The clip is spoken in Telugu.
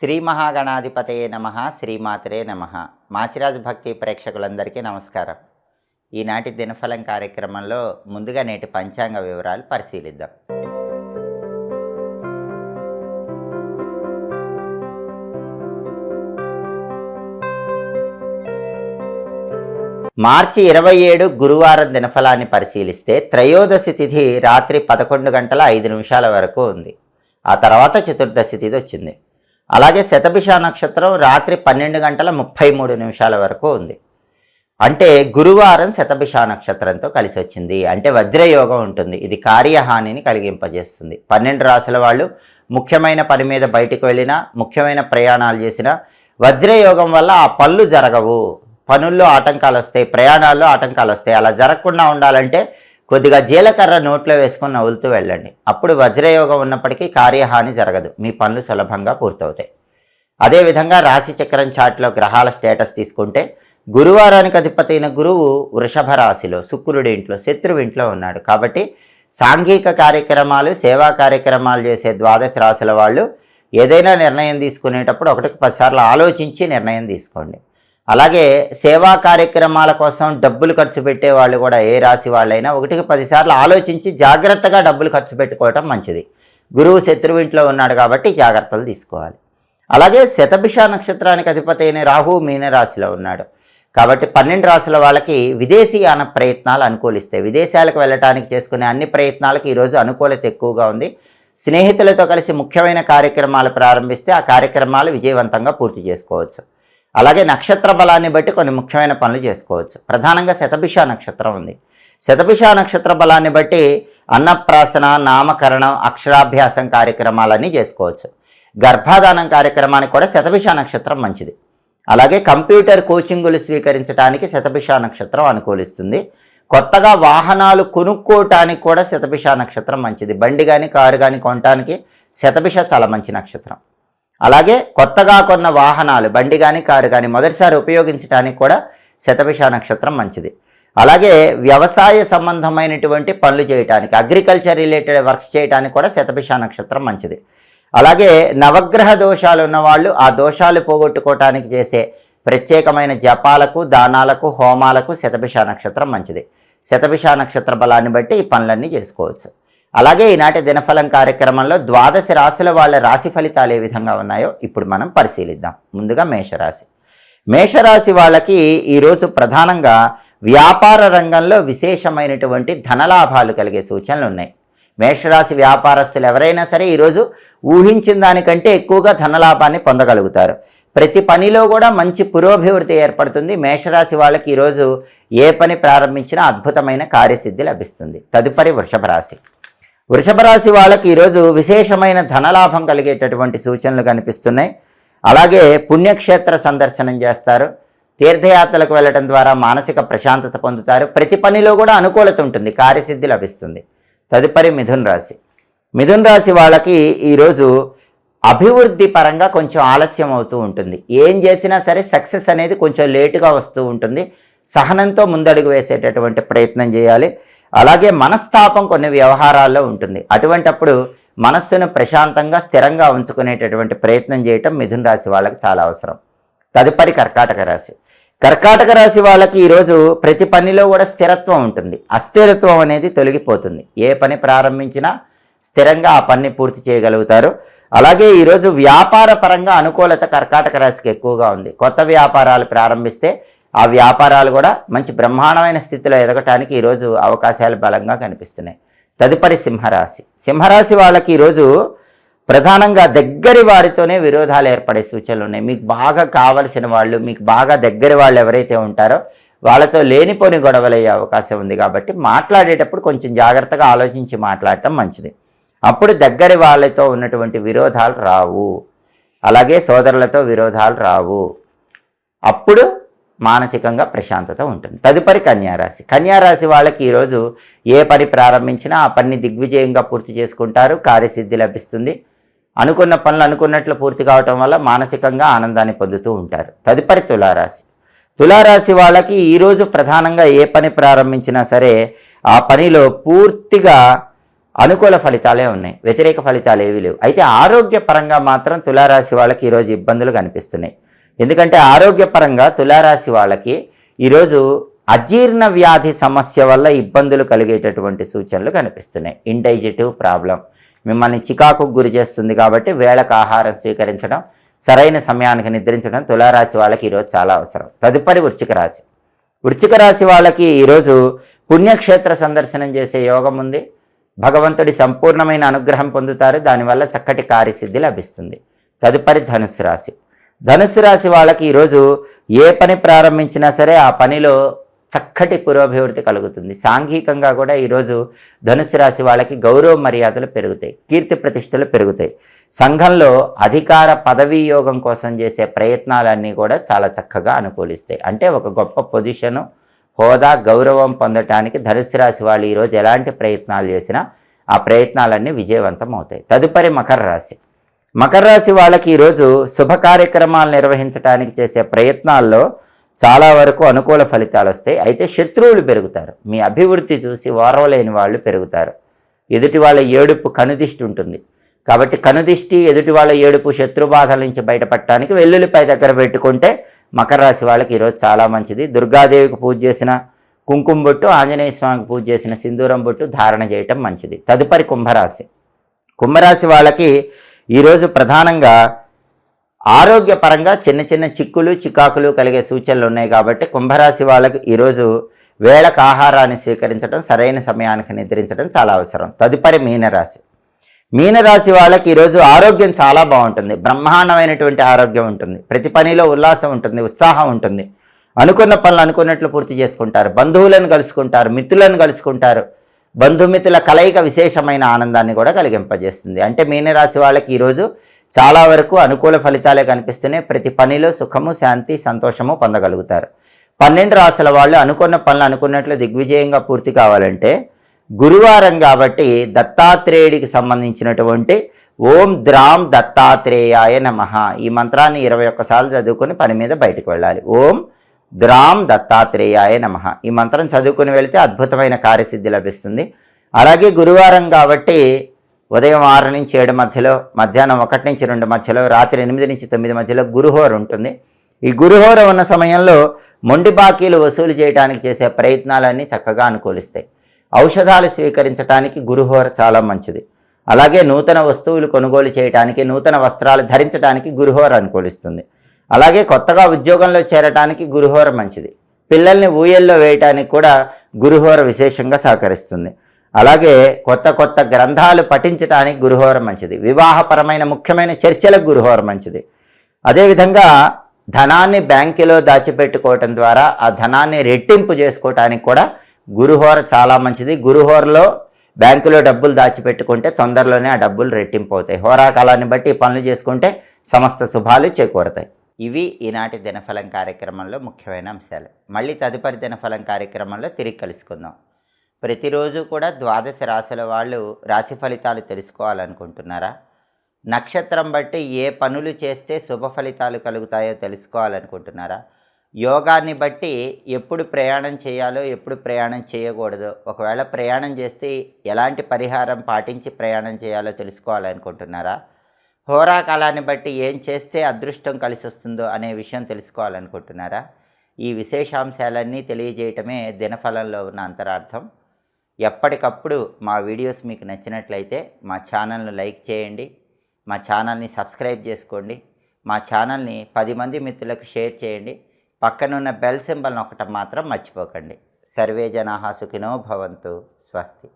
శ్రీ మహాగణాధిపతయే నమః. శ్రీమాతరే నమః. మాచిరాజు భక్తి ప్రేక్షకులందరికీ నమస్కారం. ఈనాటి దినఫలం కార్యక్రమంలో ముందుగా నేటి పంచాంగ వివరాలు పరిశీలిద్దాం. మార్చి 27 గురువారం దినఫలాన్ని పరిశీలిస్తే త్రయోదశి తిథి రాత్రి 11:05 వరకు ఉంది. ఆ తర్వాత చతుర్దశి తిథి వచ్చింది. అలాగే శతభిష నక్షత్రం రాత్రి 12:33 వరకు ఉంది. అంటే గురువారం శతభిష నక్షత్రంతో కలిసి వచ్చింది. అంటే వజ్రయోగం ఉంటుంది. ఇది కార్యహానిని కలిగింపజేస్తుంది. 12 రాసుల వాళ్ళు ముఖ్యమైన పని మీద బయటికి వెళ్ళినా, ముఖ్యమైన ప్రయాణాలు చేసినా వజ్రయోగం వల్ల ఆ పనులు జరగవు. పనుల్లో ఆటంకాలు వస్తాయి, ప్రయాణాల్లో ఆటంకాలు వస్తాయి. అలా జరగకుండా ఉండాలంటే కొద్దిగా జీలకర్ర నోట్లో వేసుకొని నవ్వులుతూ వెళ్ళండి. అప్పుడు వజ్రయోగం ఉన్నప్పటికీ కార్యహాని జరగదు. మీ పనులు సులభంగా పూర్తవుతాయి. అదేవిధంగా రాశి చక్రం చార్ట్లో గ్రహాల స్టేటస్ తీసుకుంటే గురువారానికి అధిపతి అయిన గురువు వృషభ రాశిలో, శుక్రుడి ఇంట్లో, శత్రువు ఇంట్లో ఉన్నాడు. కాబట్టి సాంఘిక కార్యక్రమాలు, సేవా కార్యక్రమాలు చేసే ద్వాదశ రాశుల వాళ్ళు ఏదైనా నిర్ణయం తీసుకునేటప్పుడు 1కి 10 సార్లు ఆలోచించి నిర్ణయం తీసుకోండి. అలాగే సేవా కార్యక్రమాల కోసం డబ్బులు ఖర్చు పెట్టే వాళ్ళు కూడా ఏ రాశి వాళ్ళైనా 1కి 10 సార్లు ఆలోచించి జాగ్రత్తగా డబ్బులు ఖర్చు పెట్టుకోవటం మంచిది. గురువు శత్రువు ఇంట్లో ఉన్నాడు కాబట్టి జాగ్రత్తలు తీసుకోవాలి. అలాగే శతభిష నక్షత్రానికి అధిపతి అయిన రాహు మీనరాశిలో ఉన్నాడు. కాబట్టి 12 రాశుల వాళ్ళకి విదేశీయాన ప్రయత్నాలు అనుకూలిస్తాయి. విదేశాలకు వెళ్ళటానికి చేసుకునే అన్ని ప్రయత్నాలకు ఈరోజు అనుకూలత ఎక్కువగా ఉంది. స్నేహితులతో కలిసి ముఖ్యమైన కార్యక్రమాలు ప్రారంభిస్తే ఆ కార్యక్రమాలు విజయవంతంగా పూర్తి చేసుకోవచ్చు. అలాగే నక్షత్ర బలాన్ని బట్టి కొన్ని ముఖ్యమైన పనులు చేసుకోవచ్చు. ప్రధానంగా శతభిష నక్షత్రం ఉంది. శతభిష నక్షత్ర బలాన్ని బట్టి అన్నప్రాసన, నామకరణం, అక్షరాభ్యాసం కార్యక్రమాలన్నీ చేసుకోవచ్చు. గర్భాధానం కార్యక్రమానికి కూడా శతభిష నక్షత్రం మంచిది. అలాగే కంప్యూటర్ కోచింగులు స్వీకరించడానికి శతభిష నక్షత్రం అనుకూలిస్తుంది. కొత్తగా వాహనాలు కొనుక్కోవటానికి కూడా శతభిష నక్షత్రం మంచిది. బండి కానీ కారు కానీ కొనటానికి శతభిష చాలా మంచి నక్షత్రం. అలాగే కొత్తగా కొన్న వాహనాలు, బండి కానీ కారు కానీ మొదటిసారి ఉపయోగించడానికి కూడా శతభిష నక్షత్రం మంచిది. అలాగే వ్యవసాయ సంబంధమైనటువంటి పనులు చేయడానికి, అగ్రికల్చర్ రిలేటెడ్ వర్క్స్ చేయడానికి కూడా శతభిష నక్షత్రం మంచిది. అలాగే నవగ్రహ దోషాలు ఉన్నవాళ్ళు ఆ దోషాలు పోగొట్టుకోవటానికి చేసే ప్రత్యేకమైన జపాలకు, దానాలకు, హోమాలకు శతభిష నక్షత్రం మంచిది. శతభిష నక్షత్ర బలాన్ని బట్టి ఈ పనులన్నీ చేసుకోవచ్చు. అలాగే ఈనాటి దినఫలం కార్యక్రమంలో ద్వాదశ రాశుల వాళ్ళ రాశి ఫలితాలు ఏ విధంగా ఉన్నాయో ఇప్పుడు మనం పరిశీలిద్దాం. ముందుగా మేషరాశి. మేషరాశి వాళ్ళకి ఈరోజు ప్రధానంగా వ్యాపార రంగంలో విశేషమైనటువంటి ధనలాభాలు కలిగే సూచనలు ఉన్నాయి. మేషరాశి వ్యాపారస్తులు ఎవరైనా సరే ఈరోజు ఊహించిన దానికంటే ఎక్కువగా ధనలాభాన్ని పొందగలుగుతారు. ప్రతి పనిలో కూడా మంచి పురోభివృద్ధి ఏర్పడుతుంది. మేషరాశి వాళ్ళకి ఈరోజు ఏ పని ప్రారంభించినా అద్భుతమైన కార్యసిద్ధి లభిస్తుంది. తదుపరి వృషభ రాశి. వృషభ రాశి వాళ్ళకి ఈరోజు విశేషమైన ధనలాభం కలిగేటటువంటి సూచనలు కనిపిస్తున్నాయి. అలాగే పుణ్యక్షేత్ర సందర్శనం చేస్తారు. తీర్థయాత్రలకు వెళ్ళడం ద్వారా మానసిక ప్రశాంతత పొందుతారు. ప్రతి పనిలో కూడా అనుకూలత ఉంటుంది, కార్యసిద్ధి లభిస్తుంది. తదుపరి మిథున రాశి. మిథున రాశి వాళ్ళకి ఈరోజు అభివృద్ధి పరంగా కొంచెం ఆలస్యం అవుతూ ఉంటుంది. ఏం చేసినా సరే సక్సెస్ అనేది కొంచెం లేటుగా వస్తూ ఉంటుంది. సహనంతో ముందడుగు వేసేటటువంటి ప్రయత్నం చేయాలి. అలాగే మనస్తాపం కొన్ని వ్యవహారాల్లో ఉంటుంది. అటువంటప్పుడు మనస్సును ప్రశాంతంగా, స్థిరంగా ఉంచుకునేటటువంటి ప్రయత్నం చేయటం మిథున రాశి వాళ్ళకి చాలా అవసరం. తదుపరి కర్కాటక రాశి. కర్కాటక రాశి వాళ్ళకి ఈరోజు ప్రతి పనిలో కూడా స్థిరత్వం ఉంటుంది. అస్థిరత్వం అనేది తొలగిపోతుంది. ఏ పని ప్రారంభించినా స్థిరంగా ఆ పని పూర్తి చేయగలుగుతారు. అలాగే ఈరోజు వ్యాపార పరంగా అనుకూలత కర్కాటక రాశికి ఎక్కువగా ఉంది. కొత్త వ్యాపారాలు ప్రారంభిస్తే ఆ వ్యాపారాలు కూడా మంచి బ్రహ్మాండమైన స్థితిలో ఎదగటానికి ఈరోజు అవకాశాలు బలంగా కనిపిస్తున్నాయి. తదుపరి సింహరాశి. సింహరాశి వాళ్ళకి ఈరోజు ప్రధానంగా దగ్గరి వారితోనే విరోధాలు ఏర్పడే సూచనలు ఉన్నాయి. మీకు బాగా కావలసిన వాళ్ళు, మీకు బాగా దగ్గరి వాళ్ళు ఎవరైతే ఉంటారో వాళ్ళతో లేనిపోని గొడవలయ్యే అవకాశం ఉంది. కాబట్టి మాట్లాడేటప్పుడు కొంచెం జాగ్రత్తగా ఆలోచించి మాట్లాడటం మంచిది. అప్పుడు దగ్గరి వాళ్ళతో ఉన్నటువంటి విరోధాలు రావు. అలాగే సోదరులతో విరోధాలు రావు. అప్పుడు మానసికంగా ప్రశాంతత ఉంటుంది. తదుపరి కన్యారాశి. కన్యారాశి వాళ్ళకి ఈరోజు ఏ పని ప్రారంభించినా ఆ పనిని దిగ్విజయంగా పూర్తి చేసుకుంటారు. కార్యసిద్ధి లభిస్తుంది. అనుకున్న పనులు అనుకున్నట్లు పూర్తి కావటం వల్ల మానసికంగా ఆనందాన్ని పొందుతూ ఉంటారు. తదుపరి తులారాశి. తులారాశి వాళ్ళకి ఈరోజు ప్రధానంగా ఏ పని ప్రారంభించినా సరే ఆ పనిలో పూర్తిగా అనుకూల ఫలితాలే ఉన్నాయి, వ్యతిరేక ఫలితాలు ఏవీ లేవు. అయితే ఆరోగ్యపరంగా మాత్రం తులారాశి వాళ్ళకి ఈరోజు ఇబ్బందులు కనిపిస్తున్నాయి. ఎందుకంటే ఆరోగ్యపరంగా తులారాశి వాళ్ళకి ఈరోజు అజీర్ణ వ్యాధి సమస్య వల్ల ఇబ్బందులు కలిగేటటువంటి సూచనలు కనిపిస్తున్నాయి. ఇండైజెటివ్ ప్రాబ్లం మిమ్మల్ని చికాకుకు గురి చేస్తుంది. కాబట్టి వేళకు ఆహారం స్వీకరించడం, సరైన సమయానికి నిద్రించడం తులారాశి వాళ్ళకి ఈరోజు చాలా అవసరం. తదుపరి వృశ్చిక రాశి. వృశ్చిక రాశి వాళ్ళకి ఈరోజు పుణ్యక్షేత్ర సందర్శనం చేసే యోగం ఉంది. భగవంతుడి సంపూర్ణమైన అనుగ్రహం పొందుతారు. దానివల్ల చక్కటి కార్యసిద్ధి లభిస్తుంది. తదుపరి ధనుస్సు రాశి. ధనుస్సు రాశి వాళ్ళకి ఈరోజు ఏ పని ప్రారంభించినా సరే ఆ పనిలో చక్కటి పురోభివృద్ధి కలుగుతుంది. సాంఘికంగా కూడా ఈరోజు ధనుస్సు రాశి వాళ్ళకి గౌరవ మర్యాదలు పెరుగుతాయి, కీర్తి ప్రతిష్టలు పెరుగుతాయి. సంఘంలో అధికార పదవీ యోగం కోసం చేసే ప్రయత్నాలన్నీ కూడా చాలా చక్కగా అనుకూలిస్తాయి. అంటే ఒక గొప్ప పొజిషను, హోదా, గౌరవం పొందటానికి ధనుస్సు రాశి వాళ్ళు ఈరోజు ఎలాంటి ప్రయత్నాలు చేసినా ఆ ప్రయత్నాలన్నీ విజయవంతం అవుతాయి. తదుపరి మకర రాశి. మకర రాశి వాళ్ళకి ఈరోజు శుభ కార్యక్రమాలు నిర్వహించడానికి చేసే ప్రయత్నాల్లో చాలా వరకు అనుకూల ఫలితాలు వస్తాయి. అయితే శత్రువులు పెరుగుతారు. మీ అభివృద్ధి చూసి ఓర్వలేని వాళ్ళు పెరుగుతారు. ఎదుటి వాళ్ళ ఏడుపు కనుదిష్టి ఉంటుంది. కాబట్టి కనుదిష్టి, ఎదుటి వాళ్ళ ఏడుపు, శత్రుబాధల నుంచి బయటపడటానికి వెల్లుల్లిపై దగ్గర పెట్టుకుంటే మకర రాశి వాళ్ళకి ఈరోజు చాలా మంచిది. దుర్గాదేవికి పూజ చేసిన కుంకుమ బొట్టు, ఆంజనేయ స్వామికి పూజ చేసిన సింధూరం బొట్టు ధారణ చేయటం మంచిది. తదుపరి కుంభరాశి. కుంభరాశి వాళ్ళకి ఈరోజు ప్రధానంగా ఆరోగ్యపరంగా చిన్న చిన్న చిక్కులు, చికాకులు కలిగే సూచనలు ఉన్నాయి. కాబట్టి కుంభరాశి వాళ్ళకి ఈరోజు వేళకు ఆహారాన్ని స్వీకరించడం, సరైన సమయానికి నిద్రించడం చాలా అవసరం. తదుపరి మీనరాశి. మీనరాశి వాళ్ళకి ఈరోజు ఆరోగ్యం చాలా బాగుంటుంది. బ్రహ్మాండమైనటువంటి ఆరోగ్యం ఉంటుంది. ప్రతి పనిలో ఉల్లాసం ఉంటుంది, ఉత్సాహం ఉంటుంది. అనుకున్న పనులు అనుకున్నట్లు పూర్తి చేసుకుంటారు. బంధువులను కలుసుకుంటారు, మిత్రులను కలుసుకుంటారు. బంధుమిత్రుల కలయిక విశేషమైన ఆనందాన్ని కూడా కలిగింపజేస్తుంది. అంటే మీనరాశి వాళ్ళకి ఈరోజు చాలా వరకు అనుకూల ఫలితాలే కనిపిస్తున్నాయి. ప్రతి పనిలో సుఖము, శాంతి, సంతోషము పొందగలుగుతారు. 12 రాశుల వాళ్ళు అనుకున్న పనులు అనుకున్నట్లు దిగ్విజయంగా పూర్తి కావాలంటే గురువారం కాబట్టి దత్తాత్రేయుడికి సంబంధించినటువంటి ఓం ద్రాం దత్తాత్రేయాయ నమః ఈ మంత్రాన్ని 21 సార్లు చదువుకొని పని మీద బయటకు వెళ్ళాలి. ఓం ద్రాం దత్తాత్రేయాయ నమః ఈ మంత్రం చదువుకుని వెళితే అద్భుతమైన కార్యసిద్ధి లభిస్తుంది. అలాగే గురువారం కాబట్టి ఉదయం 6 నుంచి 7 మధ్యలో, మధ్యాహ్నం 1 నుంచి 2 మధ్యలో, రాత్రి 8 నుంచి 9 మధ్యలో గురుహోర ఉంటుంది. ఈ గురుహోర ఉన్న సమయంలో మొండి బాకీలు వసూలు చేయడానికి చేసే ప్రయత్నాలన్నీ చక్కగా అనుకూలిస్తాయి. ఔషధాలు స్వీకరించడానికి గురుహోర చాలా మంచిది. అలాగే నూతన వస్తువులు కొనుగోలు చేయడానికి, నూతన వస్త్రాలు ధరించడానికి గురుహోర అనుకూలిస్తుంది. అలాగే కొత్తగా ఉద్యోగంలో చేరటానికి గురుహోర మంచిది. పిల్లల్ని ఊయల్లో వేయటానికి కూడా గురుహోర విశేషంగా సహకరిస్తుంది. అలాగే కొత్త గ్రంథాలు పఠించడానికి గురుహోర మంచిది. వివాహపరమైన ముఖ్యమైన చర్చలకు గురుహోర మంచిది. అదేవిధంగా ధనాన్ని బ్యాంకులో దాచిపెట్టుకోవటం ద్వారా ఆ ధనాన్ని రెట్టింపు చేసుకోవటానికి కూడా గురుహోర చాలా మంచిది. గురుహోరలో బ్యాంకులో డబ్బులు దాచిపెట్టుకుంటే తొందరలోనే ఆ డబ్బులు రెట్టింపు అవుతాయి. హోరాకాలాన్ని బట్టి పనులు చేసుకుంటే సమస్త శుభాలు చేకూరతాయి. ఇవి ఈనాటి దినఫలం కార్యక్రమంలో ముఖ్యమైన అంశాలు. మళ్ళీ తదుపరి దినఫలం కార్యక్రమంలో తిరిగి కలుసుకుందాం. ప్రతిరోజు కూడా 12 రాశుల వాళ్ళు రాశి ఫలితాలు తెలుసుకోవాలనుకుంటున్నారా? నక్షత్రం బట్టి ఏ పనులు చేస్తే శుభ ఫలితాలు కలుగుతాయో తెలుసుకోవాలనుకుంటున్నారా? యోగాన్ని బట్టి ఎప్పుడు ప్రయాణం చేయాలో, ఎప్పుడు ప్రయాణం చేయకూడదో, ఒకవేళ ప్రయాణం చేస్తే ఎలాంటి పరిహారం పాటించి ప్రయాణం చేయాలో తెలుసుకోవాలనుకుంటున్నారా? హోరాకాలాన్ని బట్టి ఏం చేస్తే అదృష్టం కలిసి వస్తుందో అనే విషయం తెలుసుకోవాలనుకుంటున్నారా? ఈ విశేషాంశాలన్నీ తెలియజేయటమే దినఫలంలో ఉన్న అంతరార్థం. ఎప్పటికప్పుడు మా వీడియోస్ మీకు నచ్చినట్లయితే మా ఛానల్ను లైక్ చేయండి, మా ఛానల్ని సబ్స్క్రైబ్ చేసుకోండి, మా ఛానల్ని 10 మంది మిత్రులకు షేర్ చేయండి. పక్కనున్న బెల్ సింబల్ నొక్కటం మాత్రం మర్చిపోకండి. సర్వే జనాః సుఖినో భవంతు. స్వస్తి.